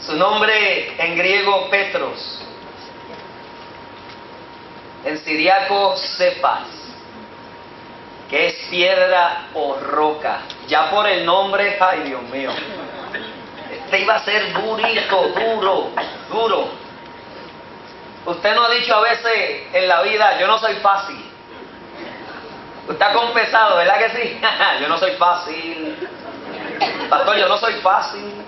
Su nombre en griego Petros, en siriaco Cefas, que es piedra o roca. Ya por el nombre, ay Dios mío, este iba a ser durito, duro. Usted no ha dicho a veces en la vida, yo no soy fácil. Usted ha confesado, ¿verdad que sí? Yo no soy fácil. Pastor, yo no soy fácil.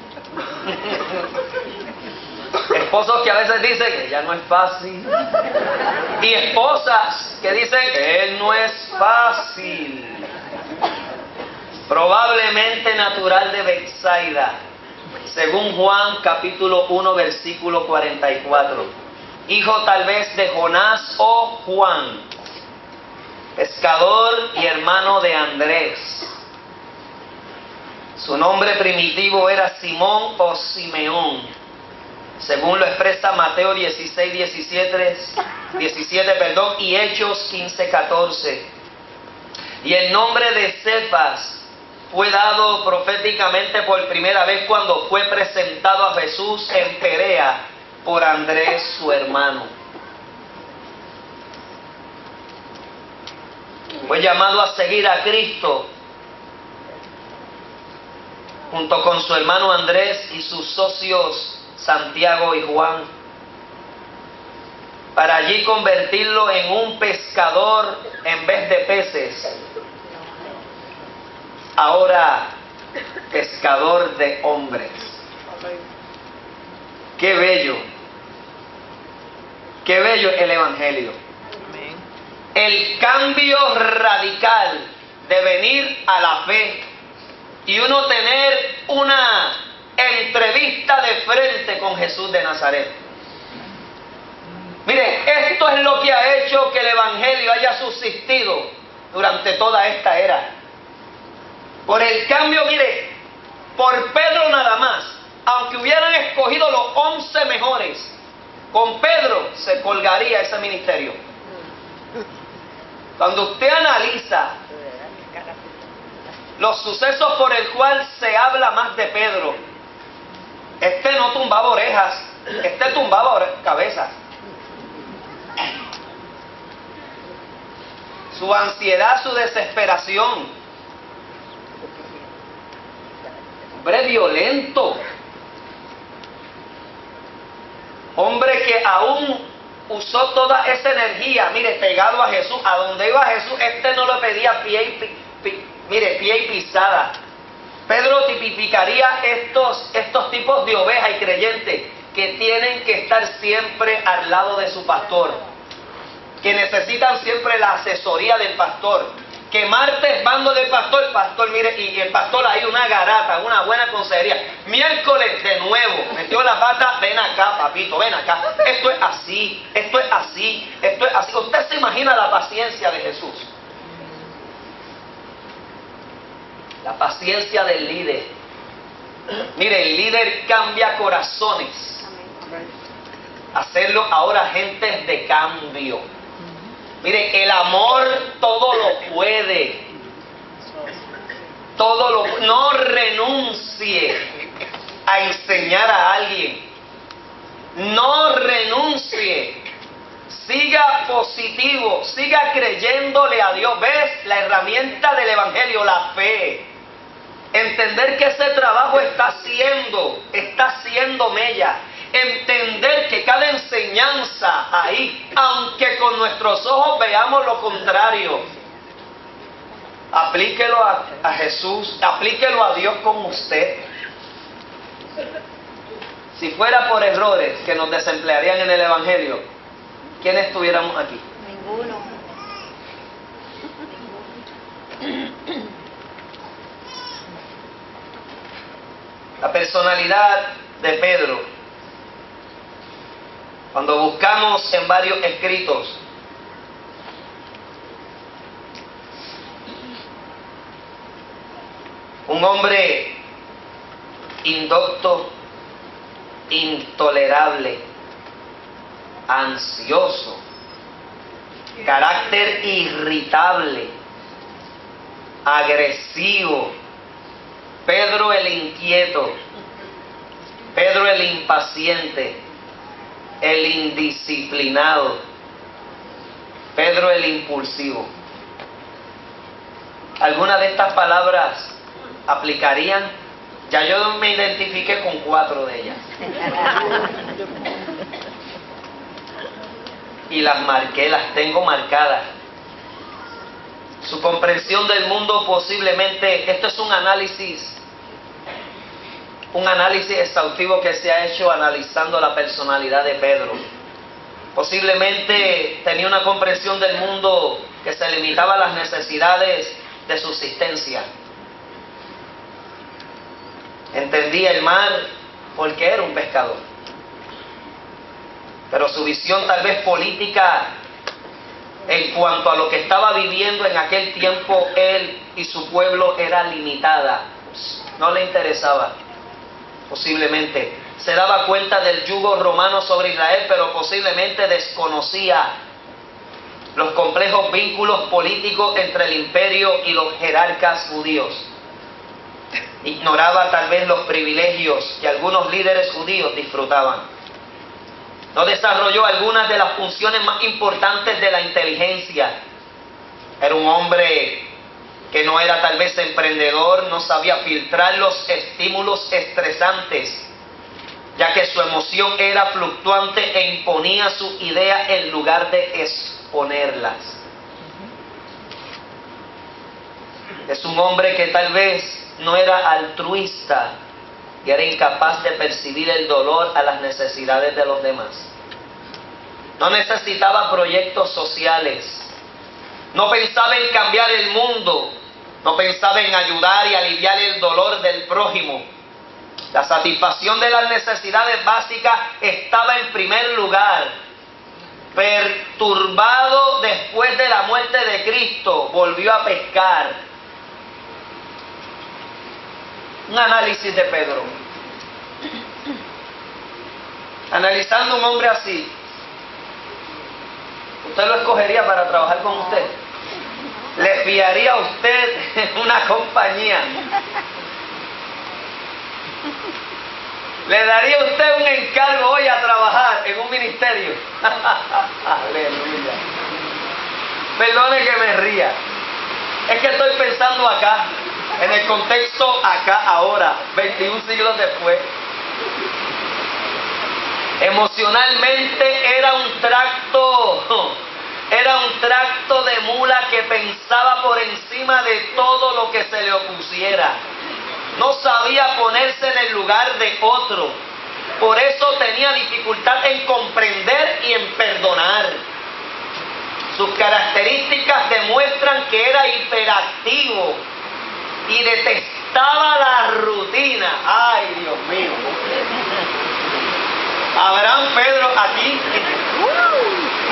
Esposos que a veces dicen que ella no es fácil. Y esposas que dicen que él no es fácil. Probablemente natural de Betsaida, según Juan capítulo 1 versículo 44. Hijo tal vez de Jonás o Juan, pescador y hermano de Andrés. Su nombre primitivo era Simón o Simeón, según lo expresa Mateo 17, y Hechos 15, 14. Y el nombre de Cefas fue dado proféticamente por primera vez cuando fue presentado a Jesús en Perea por Andrés, su hermano. Fue llamado a seguir a Cristo junto con su hermano Andrés y sus socios Santiago y Juan, para allí convertirlo en un pescador en vez de peces, ahora pescador de hombres. Qué bello el Evangelio. El cambio radical de venir a la fe y uno tener una entrevista de frente con Jesús de Nazaret. Mire, esto es lo que ha hecho que el Evangelio haya subsistido durante toda esta era. Por el cambio, mire, por Pedro nada más, aunque hubieran escogido los 11 mejores, con Pedro se colgaría ese ministerio. Cuando usted analiza los sucesos por el cual se habla más de Pedro, este no tumbaba orejas, este tumbaba cabezas. Su ansiedad, su desesperación. Hombre violento. Hombre que aún usó toda esa energía, mire, pegado a Jesús. A donde iba Jesús, este no le pedía pie y pisada. Pedro tipificaría estos tipos de ovejas y creyentes que tienen que estar siempre al lado de su pastor, que necesitan siempre la asesoría del pastor, que martes mando del pastor, mire, y el pastor ahí una garata, una buena consejería. Miércoles de nuevo, metió la pata, ven acá, papito, ven acá. Esto es así, esto es así, esto es así. Usted se imagina la paciencia de Jesús. La paciencia del líder. Mire, el líder cambia corazones. Hacerlo ahora gentes de cambio. Mire, el amor todo lo puede. No renuncie a enseñar a alguien. No renuncie. Siga positivo, siga creyéndole a Dios. ¿Ves? La herramienta del Evangelio, la fe. Entender que ese trabajo está haciendo mella. Entender que cada enseñanza ahí, aunque con nuestros ojos veamos lo contrario, aplíquelo a Jesús, aplíquelo a Dios con usted. Si fuera por errores que nos desemplearían en el Evangelio, ¿quiénes estuviéramos aquí? Ninguno. La personalidad de Pedro, cuando buscamos en varios escritos, un hombre indocto, intolerable, ansioso, carácter irritable, agresivo, Pedro el inquieto, Pedro el impaciente, el indisciplinado, Pedro el impulsivo. ¿Alguna de estas palabras aplicarían? Ya yo me identifiqué con 4 de ellas. Y las marqué, las tengo marcadas. Su comprensión del mundo posiblemente, esto es un análisis exhaustivo que se ha hecho analizando la personalidad de Pedro. Posiblemente tenía una comprensión del mundo que se limitaba a las necesidades de subsistencia. Entendía el mar porque era un pescador. Pero su visión tal vez política en cuanto a lo que estaba viviendo en aquel tiempo él y su pueblo era limitada. No le interesaba. Posiblemente se daba cuenta del yugo romano sobre Israel, pero posiblemente desconocía los complejos vínculos políticos entre el imperio y los jerarcas judíos. Ignoraba tal vez los privilegios que algunos líderes judíos disfrutaban. No desarrolló algunas de las funciones más importantes de la inteligencia. Era un hombre que no era tal vez emprendedor, no sabía filtrar los estímulos estresantes, ya que su emoción era fluctuante e imponía su idea en lugar de exponerlas. Es un hombre que tal vez no era altruista y era incapaz de percibir el dolor a las necesidades de los demás. No necesitaba proyectos sociales. No pensaba en cambiar el mundo. No pensaba en ayudar y aliviar el dolor del prójimo. La satisfacción de las necesidades básicas estaba en primer lugar. Perturbado después de la muerte de Cristo, volvió a pescar. Un análisis de Pedro. Analizando un hombre así, ¿usted lo escogería para trabajar con usted? ¿Le fiaría a usted una compañía? ¿Le daría a usted un encargo hoy a trabajar en un ministerio? Aleluya. Perdone que me ría. Es que estoy pensando acá, en el contexto acá, ahora, 21 siglos después. Emocionalmente era un tracto de mula que pensaba por encima de todo lo que se le opusiera. No sabía ponerse en el lugar de otro. Por eso tenía dificultad en comprender y en perdonar. Sus características demuestran que era hiperactivo y detestaba la rutina. ¡Ay, Dios mío! ¿Habrá un Pedro aquí?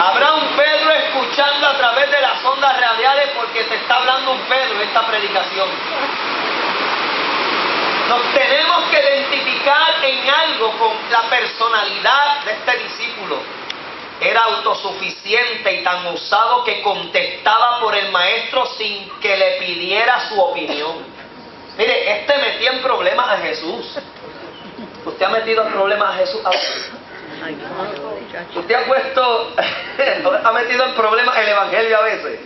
¿Habrá un Pedro escuchando a través de las ondas radiales? Porque te está hablando un Pedro en esta predicación. Nos tenemos que identificar en algo con la personalidad de este discípulo. Era autosuficiente y tan osado que contestaba por el maestro sin que le pidiera su opinión. Mire, este metía en problemas a Jesús. ¿Usted ha metido en problemas a Jesús? ¿Usted ha metido en problemas el Evangelio a veces?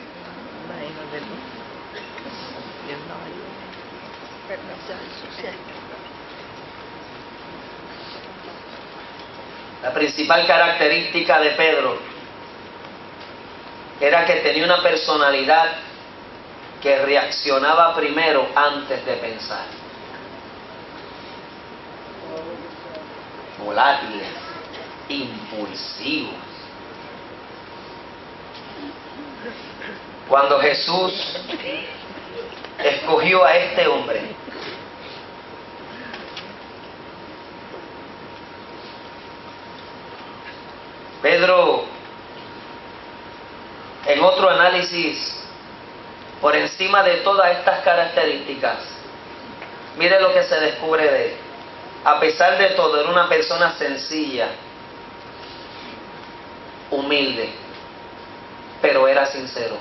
La principal característica de Pedro era que tenía una personalidad que reaccionaba primero antes de pensar. Volátil, impulsivo. Cuando Jesús escogió a este hombre, Pedro, en otro análisis, por encima de todas estas características, mire lo que se descubre de él. A pesar de todo, era una persona sencilla, humilde, pero era sincero.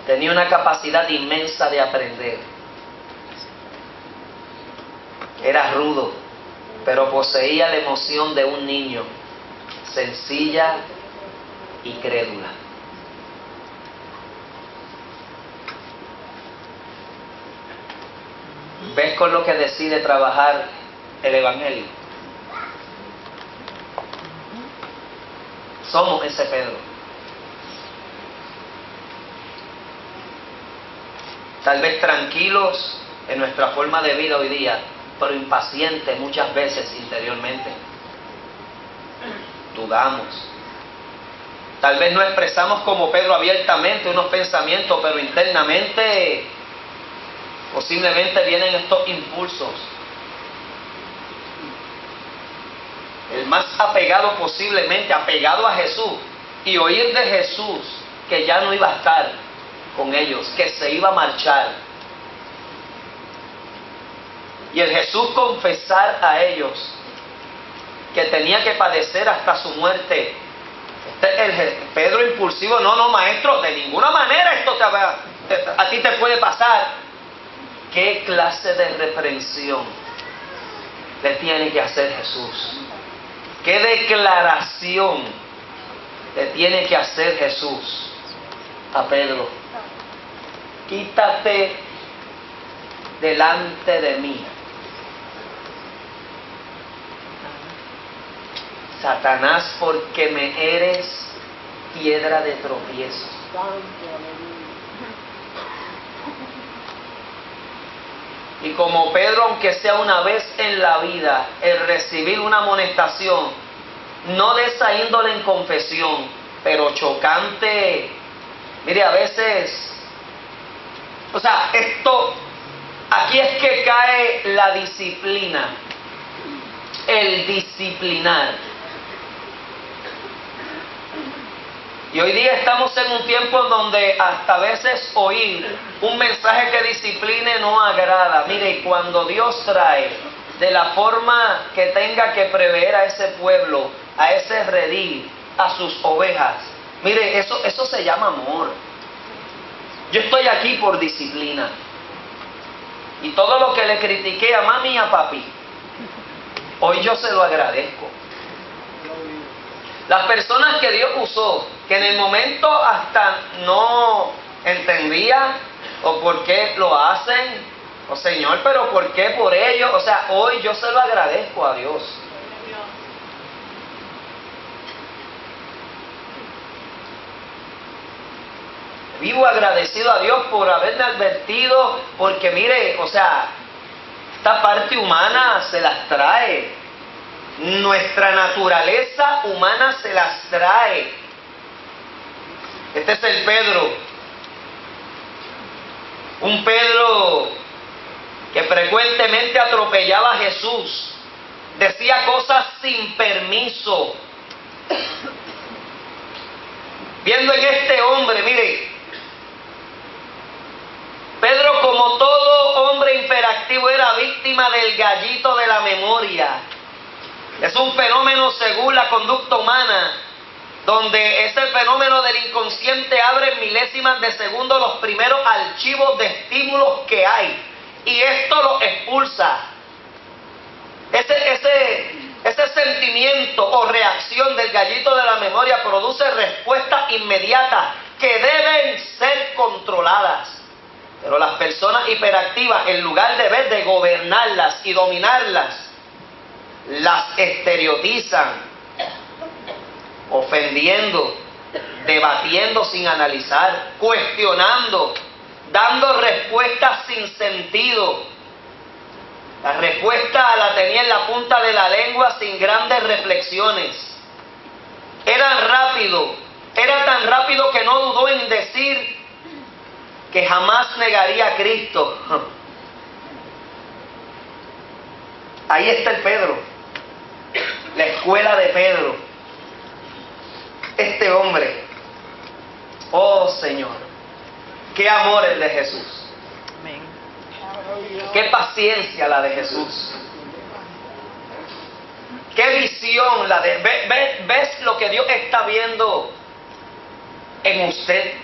Tenía una capacidad inmensa de aprender. Era rudo, pero poseía la emoción de un niño, sencilla y crédula. ¿Ves con lo que decide trabajar el Evangelio? Somos ese Pedro. Tal vez tranquilos en nuestra forma de vida hoy día, pero impacientes muchas veces interiormente. Dudamos. Tal vez no expresamos como Pedro abiertamente unos pensamientos, pero internamente posiblemente vienen estos impulsos. El más apegado posiblemente, apegado a Jesús, y oír de Jesús que ya no iba a estar con ellos, que se iba a marchar. Y el Jesús confesar a ellos que tenía que padecer hasta su muerte. El Pedro impulsivo, no maestro, de ninguna manera esto a ti te puede pasar. ¿Qué clase de reprensión le tiene que hacer Jesús? ¿Qué declaración le tiene que hacer Jesús a Pedro? Quítate delante de mí, Satanás, porque me eres piedra de tropiezo. Y como Pedro, aunque sea una vez en la vida, el recibir una amonestación, no de esa índole en confesión, pero chocante, mire, a veces, aquí es que cae la disciplina, el disciplinar. Y hoy día estamos en un tiempo en donde hasta a veces oír un mensaje que discipline no agrada. Mire, y cuando Dios trae de la forma que tenga que prever a ese pueblo, a ese redil, a sus ovejas, mire, eso se llama amor. Yo estoy aquí por disciplina. Y todo lo que le critiqué a mami y a papi, hoy yo se lo agradezco. Las personas que Dios usó, que en el momento hasta no entendía o por qué lo hacen, Señor, pero ¿por qué por ellos? Hoy yo se lo agradezco a Dios. Vivo agradecido a Dios por haberme advertido, porque mire, esta parte humana se las trae. Nuestra naturaleza humana se las trae. Este es el Pedro. Un Pedro que frecuentemente atropellaba a Jesús. Decía cosas sin permiso. Viendo en este hombre, mire, Pedro, como todo hombre hiperactivo, era víctima del gallito de la memoria. Es un fenómeno según la conducta humana, donde ese fenómeno del inconsciente abre en milésimas de segundo los primeros archivos de estímulos que hay, y esto lo expulsa. Ese sentimiento o reacción del gallito de la memoria produce respuestas inmediatas que deben ser controladas. Pero las personas hiperactivas, en lugar de gobernarlas y dominarlas, las estereotizan, ofendiendo, debatiendo sin analizar, cuestionando, dando respuestas sin sentido. La respuesta la tenía en la punta de la lengua sin grandes reflexiones. Era tan rápido que no dudó en decir que jamás negaría a Cristo. Ahí está el Pedro, la escuela de Pedro. Este hombre, oh Señor, qué amor el de Jesús. Amén. Qué paciencia la de Jesús. Qué visión la de... ¿Ves lo que Dios está viendo en usted?